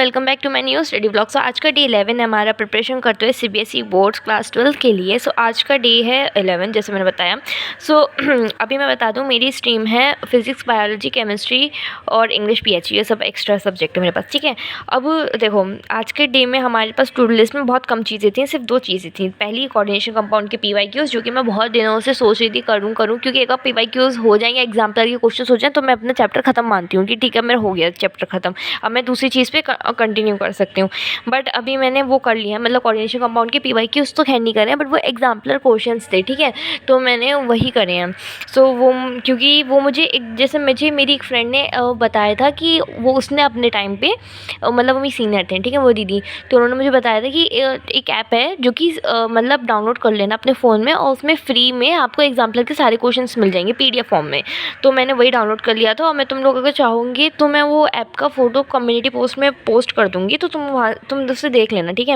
Welcome back to my new study blog. So आज का day 11 है हमारा प्रिपरेशन करते हुए सीबीएसई बोर्ड्स क्लास 12 के लिए। सो आज का डे है 11 जैसे मैंने बताया। सो अभी मैं बता दूं मेरी स्ट्रीम है फिजिक्स, बायोलॉजी, केमिस्ट्री और इंग्लिश, पीएचडी, ये सब एक्स्ट्रा सब्जेक्ट है मेरे पास। ठीक है, अब देखो आज के डे में हमारे पास टू डू लिस्ट में बहुत कम चीज़ें थी, सिर्फ 2 चीज़ें थी। पहली कोऑर्डिनेशन कंपाउंड के पीवाईक्यूज, जो कि मैं बहुत दिनों से सोच रही थी करूँ क्योंकि एक पीवाईक्यूज हो जाएंगे, एग्जाम्पल के क्वेश्चन हो जाए तो मैं अपना चैप्टर खत्म मानती हूँ कि ठीक है मेरा हो गया चैप्टर खत्म, अब मैं दूसरी चीज़ पे कंटिन्यू कर सकती हूँ। बट अभी मैंने वो कर लिया, मतलब कोऑर्डिनेशन कंपाउंड के पीवाईक्यूज तो खैर नहीं करे हैं, बट वो एग्जाम्पलर क्वेश्चंस थे। ठीक है, तो मैंने वही करे हैं। सो वो क्योंकि वो मुझे जैसे मेरी एक फ्रेंड ने बताया था कि वो उसने अपने टाइम पे मतलब वो मेरी सीनियर थे, ठीक है, वो दीदी, तो उन्होंने मुझे बताया था कि एक ऐप है जो कि मतलब डाउनलोड कर लेना अपने फ़ोन में, और उसमें फ्री में आपको एग्जाम्पलर के सारे क्वेश्चंस मिल जाएंगे पीडीएफ फॉर्म में। तो मैंने वही डाउनलोड कर लिया था, और मैं तुम लोग अगर चाहोगे तो मैं वो ऐप का फ़ोटो कम्युनिटी पोस्ट में पोस्ट कर दूँगी, तो तुम उससे देख लेना। ठीक है,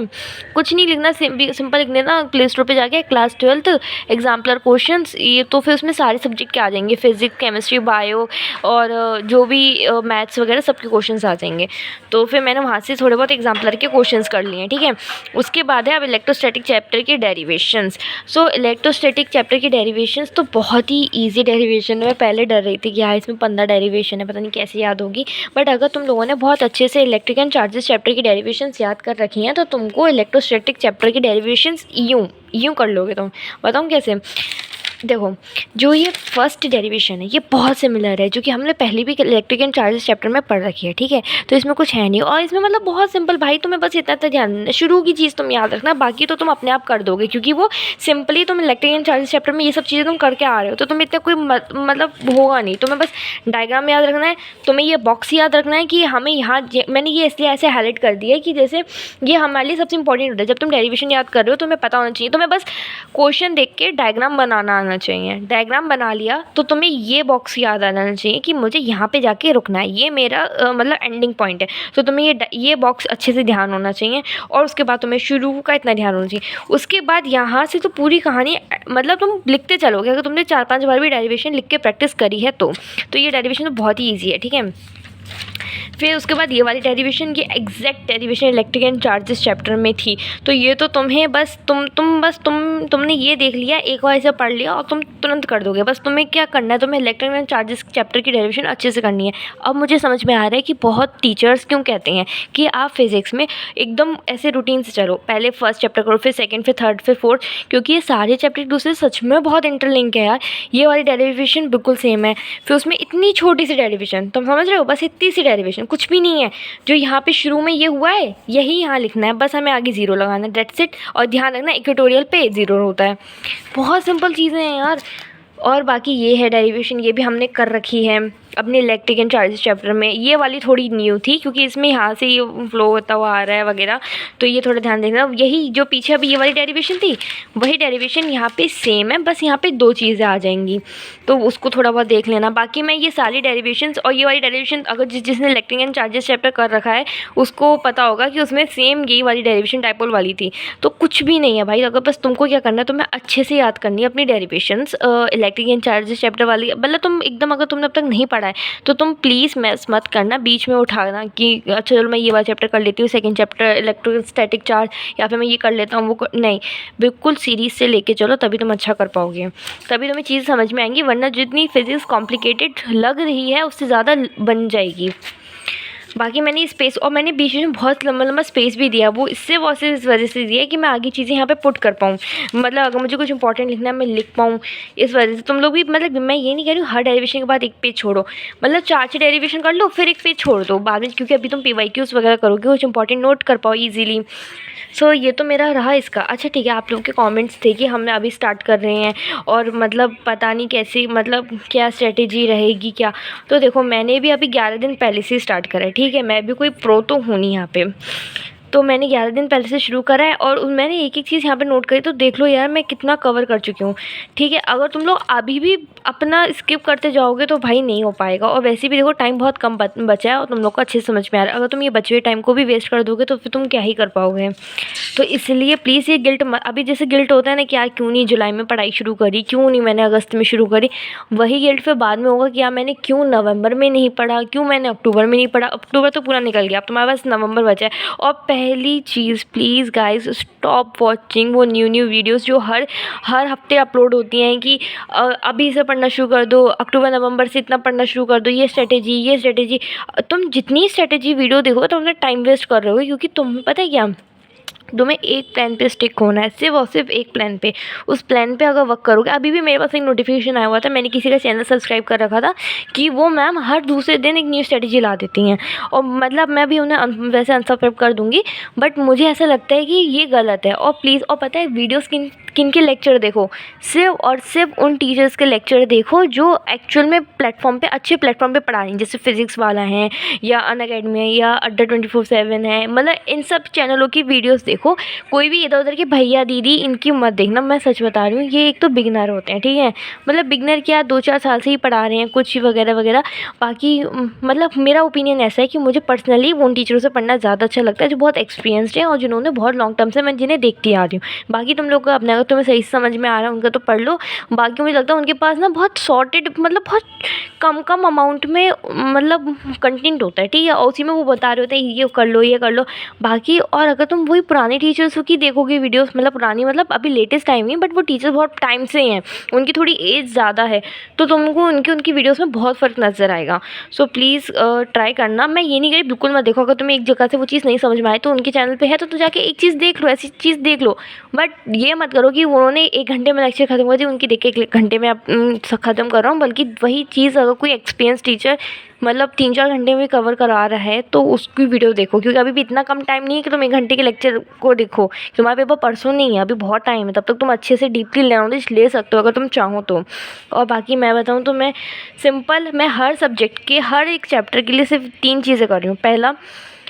कुछ नहीं लिखना, सिंपल लिख लेना प्ले स्टोर पर जाके क्लास 12 एग्जाम्पलर क्वेश्चंस, ये तो फिर उसमें सारे सब्जेक्ट के आ जाएंगे, फिजिक्स, केमिस्ट्री, बायो और जो भी मैथ्स वगैरह सबके क्वेश्चंस आ जाएंगे। तो फिर मैंने वहाँ से थोड़े बहुत एग्जाम्पलर के क्वेश्चंस कर लिए हैं। ठीक है, उसके बाद है अब इलेक्ट्रोस्टैटिक चैप्टर के डेरिवेशंस। सो इलेक्ट्रोस्टैटिक चैप्टर की डेरिवेशंस तो बहुत ही ईजी डेरिवेशन है। मैं पहले डर रही थी कि हाँ इसमें 15 डेरिवेशन है, पता नहीं कैसे याद होगी, बट अगर तुम लोगों ने बहुत अच्छे से इलेक्ट्रिक एंड चार्जेस चैप्टर की डेरिवेशंस याद कर रखी हैं तो तुमको इलेक्ट्रोस्टैटिक चैप्टर की डेरिवेशंस यूँ कर लोगे तुम। बताऊँ कैसे? देखो, जो ये फर्स्ट डेरिवेशन है ये बहुत सिमिलर है, जो कि हमने पहले भी इलेक्ट्रिक एंड चार्जेस चैप्टर में पढ़ रखी है। ठीक है, तो इसमें कुछ है नहीं, और इसमें मतलब बहुत सिंपल भाई, तुम्हें बस इतना ध्यान, शुरू की चीज़ तुम याद रखना, बाकी तो तुम अपने आप कर दोगे, क्योंकि वो सिंपली तुम इलेक्ट्रिक एंड चार्जेस चैप्टर में ये सब चीज़ें तुम करके आ रहे हो, तो तुम्हें इतना कोई मतलब होगा नहीं। तुम्हें बस डायग्राम याद रखना है, तुम्हें ये बॉक्स याद रखना है कि हमें यहाँ मैंने ये इसलिए ऐसे हाईलाइट कर दिया है कि जैसे ये हमारे लिए सबसे इंपॉर्टेंट होता है। जब तुम डेरिवेशन याद कर रहे हो तुम्हें पता होना चाहिए, तुम्हें बस क्वेश्चन देख के डायग्राम बनाना आना चाहिए। डायग्राम बना लिया तो तुम्हें ये बॉक्स याद आना चाहिए कि मुझे यहाँ पे जाके रुकना है, ये मेरा मतलब एंडिंग पॉइंट है, तो तुम्हें ये बॉक्स अच्छे से ध्यान होना चाहिए, और उसके बाद तुम्हें शुरू का इतना ध्यान होना चाहिए। उसके बाद यहाँ से तो पूरी कहानी मतलब तुम लिखते चलोगे, अगर तुमने 4-5 बार भी डेरिवेशन लिख के प्रैक्टिस करी है तो ये डेरिवेशन तो बहुत ही ईजी है। ठीक है, फिर उसके बाद ये वाली डेरिवेशन, ये exact derivation electric and charges chapter में थी, तो ये तो तुम्हें बस तुमने ये देख लिया, एक बार इसे पढ़ लिया और तुम तुरंत कर दोगे। बस तुम्हें क्या करना है, तुम्हें इलेक्ट्रिक एंड चार्जेस चैप्टर की डेरिवेशन अच्छे से करनी है। अब मुझे समझ में आ रहा है कि बहुत टीचर्स क्यों कहते हैं कि आप फिजिक्स में एकदम ऐसे रूटीन से चलो, पहले फर्स्ट चैप्टर करो, फिर सेकेंड, फिर थर्ड, फिर फोर्थ, क्योंकि ये सारे चैप्टर एक दूसरे से सच में बहुत इंटरलिंक है यार। ये वाली डेरिवेशन बिल्कुल सेम है, फिर उसमें इतनी छोटी सी डेरिवेशन, तुम समझ रहे हो, बस इतनी सी डेरिवेशन, कुछ भी नहीं है। जो यहाँ पे शुरू में ये हुआ है यही यहाँ लिखना है, बस हमें आगे 0 लगाना है, डेट्स इट। और ध्यान रखना इक्वेटोरियल पे 0 होता है। बहुत सिंपल चीज़ें हैं यार। और बाकी ये है डेरिवेशन, ये भी हमने कर रखी है अपने इलेक्ट्रिक एंड चार्जेस चैप्टर में। ये वाली थोड़ी न्यू थी क्योंकि इसमें यहाँ से ये फ्लो होता हुआ आ रहा है वगैरह, तो ये थोड़ा ध्यान देना। यही जो पीछे अभी ये वाली डेरिवेशन थी वही डेरिवेशन यहाँ पे सेम है, बस यहाँ पे 2 चीज़ें आ जाएंगी, तो उसको थोड़ा बहुत देख लेना। बाकी मैं ये सारी डेरिवेशंस और ये वाली डेरिवेशन, अगर जिसने इलेक्ट्रिक एंड चार्जेस चैप्टर कर रखा है उसको पता होगा कि उसमें सेम यही वाली डेरिवेशन डायपोल वाली थी, तो कुछ भी नहीं है भाई। अगर बस तुमको क्या करना है, तुम्हें अच्छे से याद करनी है अपनी derivations electric and charges chapter वाली। मतलब तुम एकदम, अगर तुमने अब तक नहीं पढ़ा है तो तुम प्लीज़ मैस मत करना, बीच में उठाना कि अच्छा चलो मैं ये वाला चैप्टर कर लेती हूँ, सेकंड चैप्टर इलेक्ट्रोस्टैटिक चार्ज, या फिर मैं ये कर लेता हूँ नहीं, बिल्कुल सीरीज से लेके चलो, तभी तुम अच्छा कर पाओगे, तभी तुम्हें चीज़ समझ में आएंगी। वरना जितनी फिजिक्स कॉम्प्लिकेटेड लग रही है उससे ज़्यादा बन जाएगी। बाकी मैंने स्पेस, और मैंने बीच में बहुत लंबा लंबा स्पेस भी दिया, वो इस वजह से दिया कि मैं आगे चीज़ें यहाँ पे पुट कर पाऊँ, मतलब अगर मुझे कुछ इंपॉर्टेंट लिखना है मैं लिख पाऊँ, इस वजह से। तुम लोग भी, मतलब मैं ये नहीं कह रही हूँ हर डेरिवेशन के बाद एक पेज छोड़ो, मतलब 4-6 डेरिवेशन कर लो फिर एक पेज छोड़ दो बाद में, क्योंकि अभी तुम पीवाईक्यूज वगैरह करोगे, कुछ इंपॉर्टेंट नोट कर पाओ ईजिली। सो ये तो मेरा रहा इसका। अच्छा ठीक है, आप लोगों के कमेंट्स थे कि हम अभी स्टार्ट कर रहे हैं और मतलब पता नहीं कैसी, मतलब क्या स्ट्रेटेजी रहेगी क्या। तो देखो मैंने भी अभी 11 दिन पहले से स्टार्ट करा है। ठीक है, मैं भी कोई प्रो तो हूँ नहीं यहाँ पे, तो मैंने 11 दिन पहले से शुरू करा है और मैंने एक एक चीज़ यहाँ पे नोट करी, तो देख लो यार मैं कितना कवर कर चुकी हूँ। ठीक है, अगर तुम लोग अभी भी अपना स्किप करते जाओगे तो भाई नहीं हो पाएगा। और वैसे भी देखो टाइम बहुत कम बचा है और तुम लोग को अच्छे से समझ में आ रहा है। अगर तुम ये बचे हुए टाइम को भी वेस्ट कर दोगे तो फिर तुम क्या ही कर पाओगे। तो इसलिए प्लीज़ ये गिल्ट मत, अभी जैसे गिल्ट होता है ना कि यार क्यों नहीं जुलाई में पढ़ाई शुरू करी, क्यों नहीं मैंने अगस्त में शुरू करी, वही गिल्ट फिर बाद में होगा कि यार मैंने क्यों नवंबर में नहीं पढ़ा, क्यों मैंने अक्टूबर में नहीं पढ़ा। अक्टूबर तो पूरा निकल गया, अब तुम्हारे पास नवंबर बचा है। और पहली चीज़ प्लीज़ गाइस, स्टॉप वॉचिंग वो न्यू वीडियोस जो हर हफ्ते अपलोड होती हैं कि अभी से पढ़ना शुरू कर दो, अक्टूबर नवंबर से इतना पढ़ना शुरू कर दो, ये स्ट्रेटेजी। तुम जितनी स्ट्रेटेजी वीडियो देखोगे तो अपना टाइम वेस्ट कर रहे हो, क्योंकि तुम पता है क्या, तुम्हें एक प्लान पे स्टिक होना है, सिर्फ और सिर्फ एक प्लान पे। उस प्लान पे अगर वर्क करोगे, अभी भी मेरे पास एक नोटिफिकेशन आया हुआ था, मैंने किसी का चैनल सब्सक्राइब कर रखा था कि वो मैम हर दूसरे दिन एक न्यू स्ट्रेटजी ला देती हैं। और मतलब मैं भी उन्हें वैसे अनसब्सक्राइब कर दूँगी, बट मुझे ऐसा लगता है कि ये गलत है। और प्लीज़, और पता है वीडियोज़ किन के लेक्चर देखो, सिर्फ और सिर्फ उन टीचर्स के लेक्चर देखो जो एक्चुअल में प्लेटफॉर्म पे, अच्छे प्लेटफॉर्म पे पढ़ा रही हैं, जैसे फिजिक्स वाला है या अनअकैडमी है या अड्डा 24/7 है। मतलब इन सब चैनलों की वीडियोस देखो, कोई भी इधर उधर के भैया दीदी इनकी मत देखना। मैं सच बता रही हूँ, ये एक तो बिगनर होते हैं, ठीक है, मतलब बिगनर क्या 2-4 साल से ही पढ़ा रहे हैं कुछ वगैरह वगैरह। बाकी मतलब मेरा ओपिनियन ऐसा है कि मुझे पर्सनली उन टीचरों से पढ़ना ज़्यादा अच्छा लगता है जो बहुत एक्सपीरियंसड हैं और जिन्होंने बहुत लॉन्ग टर्म से मैं जिन्हें देखती आ रही हूँ। बाकी तुम लोग को अपने, अगर तुम्हें सही से समझ में आ रहा है उनका तो पढ़ लो। बाकी मुझे लगता है उनके पास ना बहुत सॉर्टेड, मतलब बहुत कम अमाउंट में मतलब कंटेंट होता है, ठीक है, और उसी में वो बता रहे होते हैं ये कर लो। बाकी और अगर तुम वही पुराने टीचर्स की देखोगे वीडियोस, मतलब पुरानी मतलब अभी लेटेस्ट टाइम ही, बट वो टीचर्स बहुत टाइम से हैं, उनकी थोड़ी एज ज़्यादा है, तो तुमको उनकी वीडियोस में बहुत फ़र्क नज़र आएगा। सो प्लीज़ ट्राई करना। मैं ये नहीं कह रही बिल्कुल मत देखो, अगर तुम्हें एक जगह से वो चीज़ नहीं समझ में आए तो उनके चैनल पे है तो जाके एक चीज़ देख लो, ऐसी चीज़ देख लो। बट ये मत करो कि उन्होंने 1 घंटे में लेक्चर ख़त्म कर दी, उनकी देख के 1 घंटे में ख़त्म कर रहा हूँ। बल्कि वही चीज़ अगर कोई एक्सपीरियंस टीचर मतलब 3-4 घंटे में कवर करा रहा है तो उसकी वीडियो देखो, क्योंकि अभी भी इतना कम टाइम नहीं है कि तुम 1 घंटे के लेक्चर को देखो। तुम्हारा पेपर परसों नहीं है, अभी बहुत टाइम है, तब तक तुम अच्छे से डीपली नॉलेज ले सकते हो अगर तुम चाहो तो। और बाकी मैं बताऊँ तो मैं हर सब्जेक्ट के हर एक चैप्टर के लिए सिर्फ 3 चीज़ें कर रही हूँ। पहला,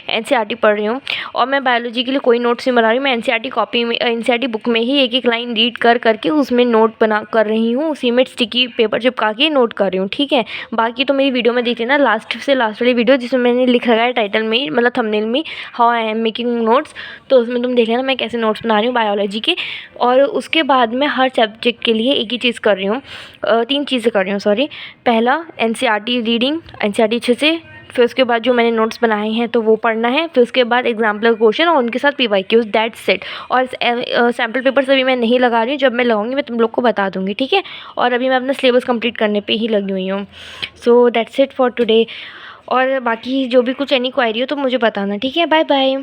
एनसीईआरटी पढ़ रही हूँ, और मैं बायोलॉजी के लिए कोई नोट्स नहीं बना रही हूँ। मैं एनसीईआरटी कॉपी में, एनसीईआरटी बुक में ही एक लाइन रीड करके उसमें नोट बना कर रही हूँ, उसी में स्टिकी पेपर चिपका के नोट कर रही हूँ, ठीक है। बाकी तो मेरी वीडियो में देख लेना, लास्ट से लास्ट वाली वीडियो जिसमें मैंने लिख रखा है टाइटल में ही, मतलब थंबनेल में, how I am making notes, तो उसमें तुम देख लेना मैं कैसे नोट्स बना रही हूँ बायोलॉजी के। और उसके बाद मैं हर सब्जेक्ट के लिए एक ही चीज़ कर रही हूँ, 3 चीज़ें कर रही हूँ, सॉरी। पहला, एनसीईआरटी रीडिंग, एनसीईआरटी अच्छे से, फिर उसके बाद जो मैंने नोट्स बनाए हैं तो वो पढ़ना है, फिर उसके बाद एग्जाम्पल क्वेश्चन और उनके साथ पीवाईक्यूज, दैट्स इट। और सैम्पल पेपर्स अभी मैं नहीं लगा रही हूँ, जब मैं लगाऊंगी मैं तुम लोग को बता दूंगी, ठीक है। और अभी मैं अपना सिलेबस कंप्लीट करने पे ही लगी हुई हूँ। So that's it for today. और बाकी जो भी कुछ एनी क्वायरी हो तो मुझे बताना, ठीक है। Bye bye.